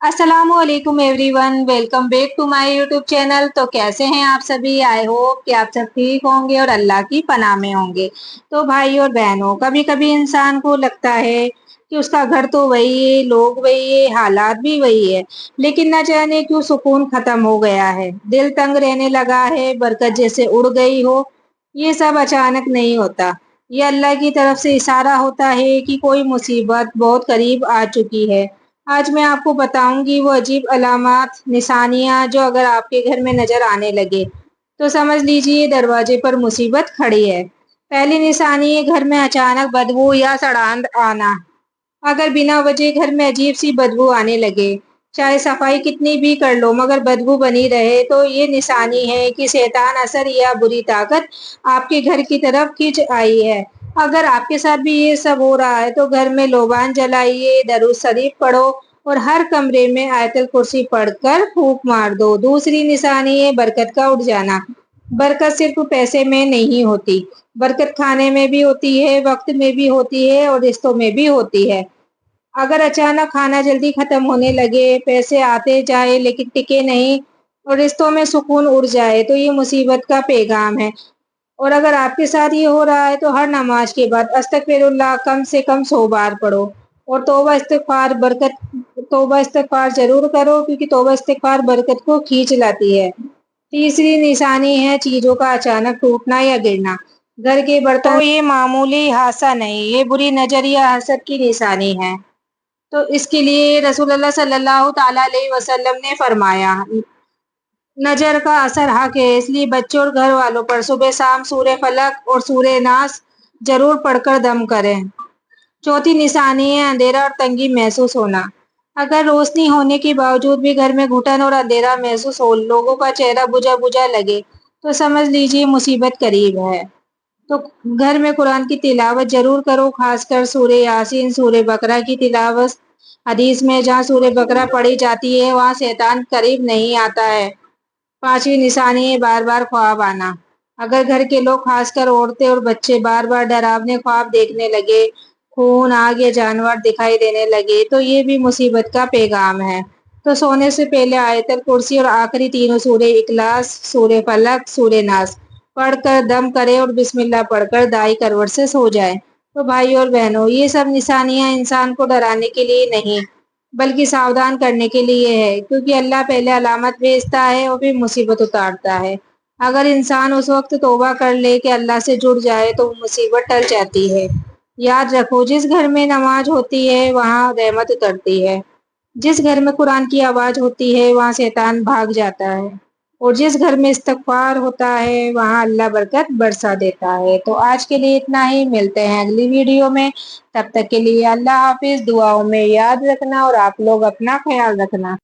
अस्सलाम वालेकुम everyone, welcome back to my YouTube channel. तो कैसे हैं आप सभी? आई होप कि आप सब ठीक होंगे और अल्लाह की पनाह में होंगे। तो भाई और बहनों, कभी कभी इंसान को लगता है कि उसका घर तो वही है, लोग वही है, हालात भी वही है, लेकिन न जाने क्यों सुकून खत्म हो गया है, दिल तंग रहने लगा है, बरकत जैसे उड़ गई हो। ये सब अचानक नहीं होता, ये अल्लाह की तरफ से इशारा होता है कि कोई मुसीबत बहुत करीब आ चुकी है। आज मैं आपको बताऊंगी वो अजीब अलामात, निशानियां जो अगर आपके घर में नजर आने लगे तो समझ लीजिए दरवाजे पर मुसीबत खड़ी है। पहली निशानी है घर में अचानक बदबू या सड़ांध आना। अगर बिना वजह घर में अजीब सी बदबू आने लगे, चाहे सफाई कितनी भी कर लो मगर बदबू बनी रहे, तो ये निशानी है कि शैतान असर या बुरी ताकत आपके घर की तरफ खिंच आई है। अगर आपके साथ भी ये सब हो रहा है तो घर में लोबान जलाइए, दरूद शरीफ पढ़ो और हर कमरे में आयतल कुर्सी पढ़कर फूंक मार दो। दूसरी निशानी है बरकत का उठ जाना। बरकत सिर्फ पैसे में नहीं होती, बरकत खाने में भी होती है, वक्त में भी होती है और रिश्तों में भी होती है। अगर अचानक खाना जल्दी खत्म होने लगे, पैसे आते जाए लेकिन टिके नहीं और रिश्तों में सुकून उड़ जाए, तो ये मुसीबत का पैगाम है। और अगर आपके साथ ये हो रहा है तो हर नमाज के बाद अस्तगफिरुल्लाह कम से कम 100 बार पढ़ो और तौबा इस्तिगफार जरूर करो, क्योंकि तौबा इस्तिगफार बरकत को खींच लाती है। तीसरी निशानी है चीजों का अचानक टूटना या गिरना। घर के बर्तन तो ये मामूली हादसा नहीं, ये बुरी नजर या हसद की निशानी है। तो इसके लिए रसूलुल्लाह सल्लल्लाहु ताला अलैहि वसल्लम ने फरमाया, नजर का असर हक है, इसलिए बच्चों और घर वालों पर सुबह शाम सूरह फलक और सूरह नास जरूर पढ़कर दम करें। चौथी निशानी है अंधेरा और तंगी महसूस होना। अगर रोशनी होने के बावजूद भी घर में घुटन और अंधेरा महसूस हो, लोगों का चेहरा बुझा बुझा लगे, तो समझ लीजिए मुसीबत करीब है। तो घर में कुरान की तिलावत जरूर करो, खासकर सूरह यासीन, सूरह बकरा की तिलावत। हदीस में जहाँ सूरह बकरा पढ़ी जाती है वहाँ शैतान करीब नहीं आता है। पांचवी निशानी है बार बार ख्वाब आना। अगर घर के लोग, खासकर औरतें और बच्चे, बार बार डरावने ख्वाब देखने लगे, खून, आग या जानवर दिखाई देने लगे, तो ये भी मुसीबत का पैगाम है। तो सोने से पहले आयतल कुर्सी और आखिरी तीनों सूरह इखलास, सूरह फलक, सूरह नास पढ़कर दम करे और बिस्मिल्लाह पढ़कर दाई करवट से सो जाए। तो भाई और बहनों, ये सब निशानियां इंसान को डराने के लिए नहीं बल्कि सावधान करने के लिए है, क्योंकि अल्लाह पहले अलामत भेजता है और फिर मुसीबत उतारता है। अगर इंसान उस वक्त तौबा कर ले कि अल्लाह से जुड़ जाए तो मुसीबत टल जाती है। याद रखो, जिस घर में नमाज होती है वहाँ रहमत उतरती है, जिस घर में कुरान की आवाज होती है वहाँ शैतान भाग जाता है और जिस घर में इस्तगफार होता है वहाँ अल्लाह बरकत बरसा देता है। तो आज के लिए इतना ही, मिलते हैं अगली वीडियो में। तब तक के लिए अल्लाह हाफिज। दुआओं में याद रखना और आप लोग अपना ख्याल रखना।